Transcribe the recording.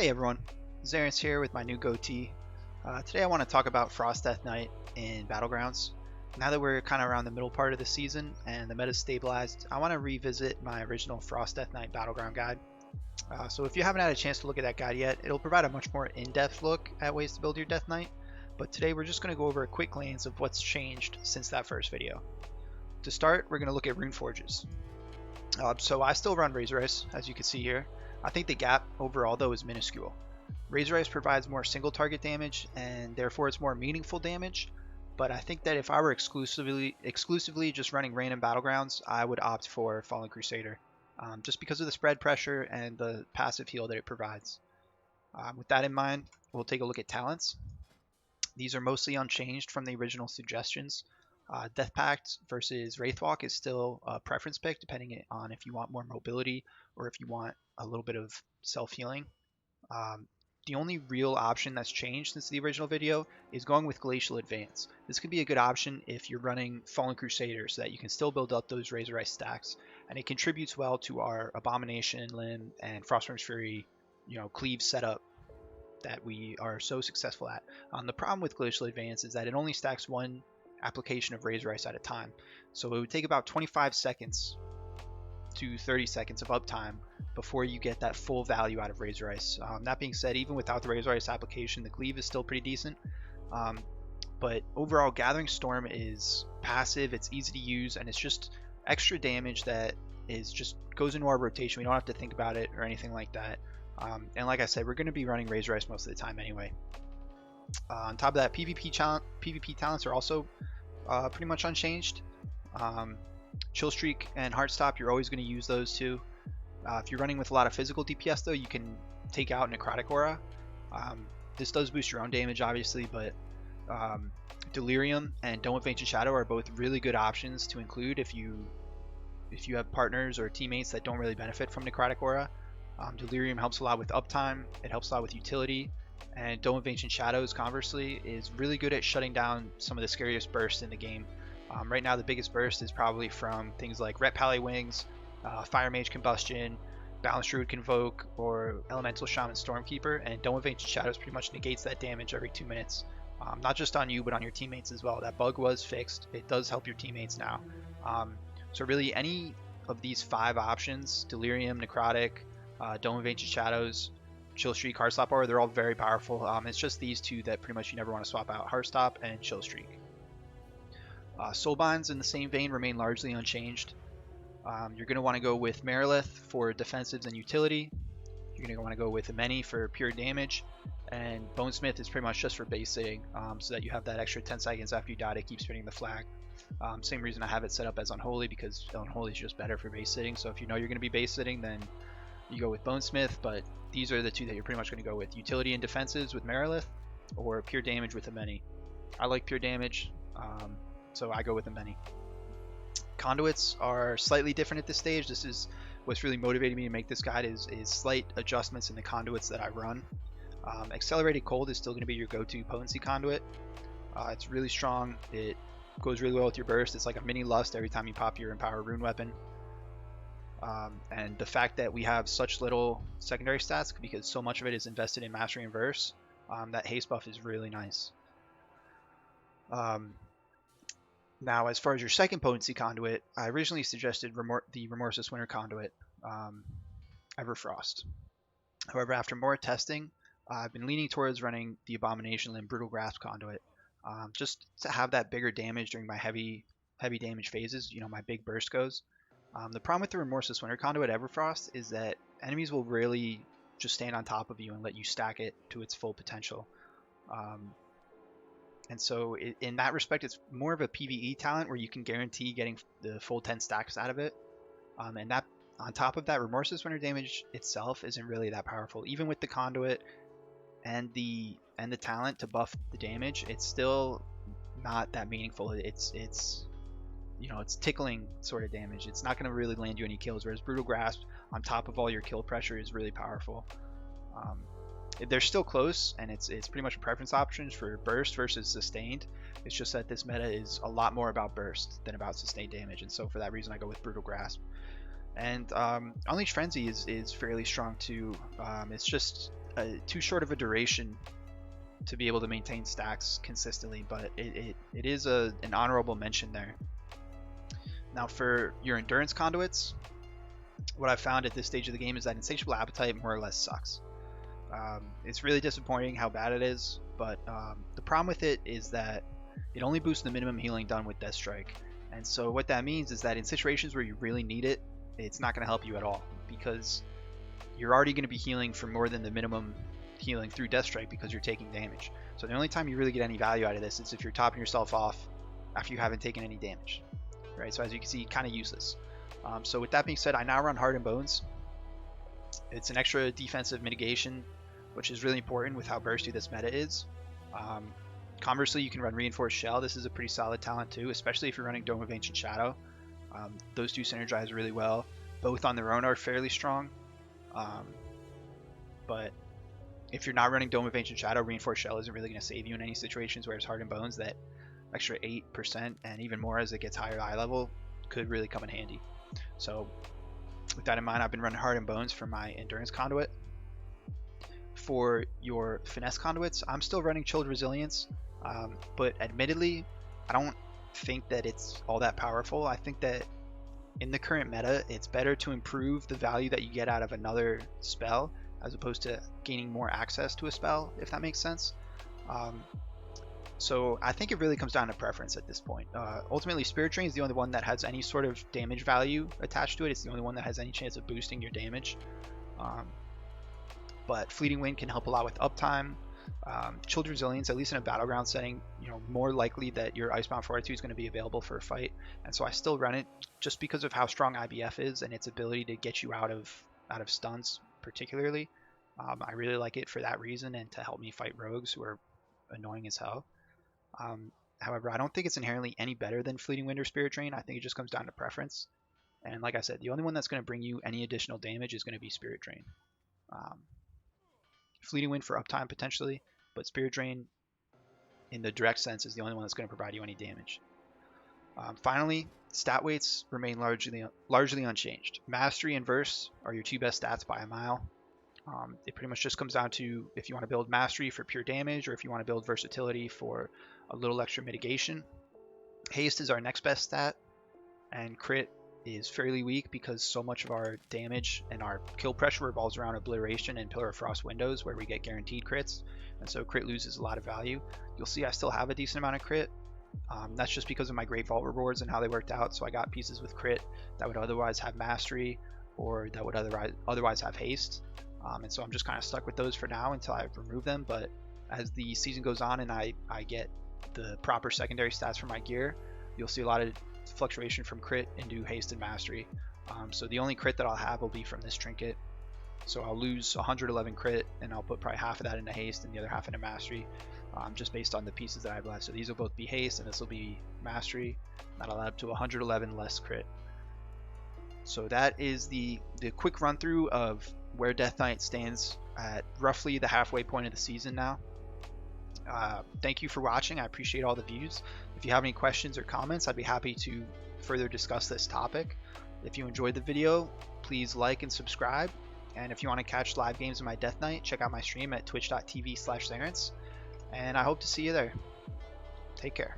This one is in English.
Hey everyone, Zaronce here with my new goatee. Today I want to talk about Frost Death Knight in Battlegrounds. Now that we're kind of around the middle part of the season and the meta's stabilized, I want to revisit my original Frost Death Knight Battleground guide. So if you haven't had a chance to look at that guide yet, it'll provide a much more in-depth look at ways to build your Death Knight, but today we're just going to go over a quick glance of what's changed since that first video. To start, we're going to look at Runeforges. So I still run Razor Ice, as you can see here. I think the gap overall though is minuscule. Razor Ice provides more single target damage and therefore it's more meaningful damage, but I think that if I were exclusively just running random Battlegrounds, I would opt for Fallen Crusader, just because of the spread pressure and the passive heal that it provides. With that in mind, we'll take a look at talents. These are mostly unchanged from the original suggestions. Death Pact versus Wraithwalk is still a preference pick depending on if you want more mobility or if you want a little bit of self-healing. The only real option that's changed since the original video is going with Glacial Advance. This could be a good option if you're running Fallen Crusader so that you can still build up those Razor Ice stacks, and it contributes well to our Abomination, Limb, and Frostworm's Fury, cleave setup that we are so successful at. The problem with Glacial Advance is that it only stacks one application of Razor Ice at a time, so it would take about 25 seconds to 30 seconds of uptime before you get that full value out of Razor Ice. That being said, even without the Razor Ice application, the cleave is still pretty decent. But overall, Gathering Storm is passive, it's easy to use, and it's just extra damage that goes into our rotation. We don't have to think about it or anything like that. And like I said, we're going to be running Razor Ice most of the time anyway. On top of that, PvP talents are also pretty much unchanged. Chill Streak and Heartstop, you're always going to use those two. If you're running with a lot of physical DPS though, you can take out Necrotic Aura. This does boost your own damage obviously, but Delirium and Dome of Ancient Shadow are both really good options to include if you have partners or teammates that don't really benefit from Necrotic Aura. Delirium helps a lot with uptime, it helps a lot with utility, and Dome of Ancient Shadows conversely is really good at shutting down some of the scariest bursts in the game. Right now the biggest burst is probably from things like Ret Pally Wings, Fire Mage Combustion, Balanced Druid Convoke, or Elemental Shaman Stormkeeper, and Dome of Ancient Shadows pretty much negates that damage every 2 minutes. Not just on you, but on your teammates as well. That bug was fixed. It does help your teammates now. So really any of these 5 options, Delirium, Necrotic, Dome of Ancient Shadows, Chill Streak, Heartstop Aura, they're all very powerful. It's just these two that pretty much you never want to swap out, Heartstop and Chill Streak. Soulbinds in the same vein remain largely unchanged. You're going to want to go with Merilith for defensives and utility. You're going to want to go with Ameni for pure damage, and Bonesmith is pretty much just for base sitting, so that you have that extra 10 seconds after you die to keep spinning the flag. Same reason I have it set up as Unholy, because Unholy is just better for base sitting, so if you know you're going to be base sitting, then you go with Bonesmith, but these are the two that you're pretty much going to go with. Utility and defensives with Merilith, or pure damage with Ameni. I like pure damage, so I go with Ameni. Conduits are slightly different at this stage. This is what's really motivating me to make this guide is slight adjustments in the conduits that I run. Accelerated Cold is still going to be your go-to potency conduit. It's really strong. It goes really well with your burst. It's like a mini Lust every time you pop your Empower Rune weapon. And the fact that we have such little secondary stats, because so much of it is invested in Mastery and Verse, that haste buff is really nice. Now, as far as your second potency conduit, I originally suggested the Remorseless Winter conduit, Everfrost. However, after more testing, I've been leaning towards running the Abomination Limb Brutal Grasp conduit, just to have that bigger damage during my heavy damage phases, my big burst goes. The problem with the Remorseless Winter conduit Everfrost is that enemies will really just stand on top of you and let you stack it to its full potential. And so in that respect, it's more of a PvE talent where you can guarantee getting the full 10 stacks out of it. And that, on top of that, Remorseless Winter damage itself isn't really that powerful. Even with the conduit and the talent to buff the damage, it's still not that meaningful. It's tickling sort of damage. It's not going to really land you any kills, whereas Brutal Grasp, on top of all your kill pressure, is really powerful. They're still close, and it's pretty much a preference option for burst versus sustained. It's just that this meta is a lot more about burst than about sustained damage, and so for that reason I go with Brutal Grasp. And Unleashed Frenzy is fairly strong too. It's just too short of a duration to be able to maintain stacks consistently, but it is an honorable mention there. Now for your endurance conduits, what I've found at this stage of the game is that Insatiable Appetite more or less sucks. It's really disappointing how bad it is, but the problem with it is that it only boosts the minimum healing done with Death Strike. And so what that means is that in situations where you really need it, it's not going to help you at all, because you're already going to be healing for more than the minimum healing through Death Strike because you're taking damage. So the only time you really get any value out of this is if you're topping yourself off after you haven't taken any damage, right? So as you can see, kind of useless. So with that being said, I now run Heart and Bones. It's an extra defensive mitigation, which is really important with how bursty this meta is. Conversely, you can run Reinforced Shell. This is a pretty solid talent too, especially if you're running Dome of Ancient Shadow. Those two synergize really well. Both on their own are fairly strong. But if you're not running Dome of Ancient Shadow, Reinforced Shell isn't really going to save you in any situations, whereas Heart and Bones, that extra 8% and even more as it gets higher eye level, could really come in handy. So with that in mind, I've been running Heart and Bones for my Endurance Conduit. For your Finesse Conduits, I'm still running Chilled Resilience, but admittedly, I don't think that it's all that powerful. I think that in the current meta, it's better to improve the value that you get out of another spell as opposed to gaining more access to a spell, if that makes sense. So I think it really comes down to preference at this point. Ultimately, Spirit Drain is the only one that has any sort of damage value attached to it. It's the only one that has any chance of boosting your damage. But Fleeting Wind can help a lot with uptime. Chilled Resilience, at least in a Battleground setting, more likely that your Icebound Fortitude is going to be available for a fight. And so I still run it just because of how strong IBF is and its ability to get you out of stuns particularly. I really like it for that reason and to help me fight rogues who are annoying as hell. However, I don't think it's inherently any better than Fleeting Wind or Spirit Drain. I think it just comes down to preference. And like I said, the only one that's going to bring you any additional damage is going to be Spirit Drain. Fleeting Wind for uptime potentially, but Spirit Drain in the direct sense is the only one that's going to provide you any damage. Finally, stat weights remain largely unchanged. Mastery and Verse are your two best stats by a mile. It pretty much just comes down to if you want to build Mastery for pure damage or if you want to build Versatility for a little extra mitigation. Haste is our next best stat, and Crit is fairly weak because so much of our damage and our kill pressure revolves around Obliteration and Pillar of Frost windows where we get guaranteed crits, and so Crit loses a lot of value. You'll see I still have a decent amount of Crit. That's just because of my Great Vault rewards and how they worked out. So I got pieces with Crit that would otherwise have Mastery or that would otherwise have Haste. And so I'm just kind of stuck with those for now until I remove them. But as the season goes on and I get the proper secondary stats for my gear, you'll see a lot of fluctuation from Crit into Haste and Mastery. So the only Crit that I'll have will be from this trinket. So I'll lose 111 Crit and I'll put probably half of that into Haste and the other half into Mastery, just based on the pieces that I have left. So these will both be Haste and this will be Mastery. That'll add up to 111 less Crit. So that is the quick run through of where Death Knight stands at roughly the halfway point of the season now. Thank you for watching. I appreciate all the views. If you have any questions or comments, I'd be happy to further discuss this topic. If you enjoyed the video, please like and subscribe. And if you want to catch live games of my Death Knight, check out my stream at twitch.tv/Zaronce. And I hope to see you there. Take care.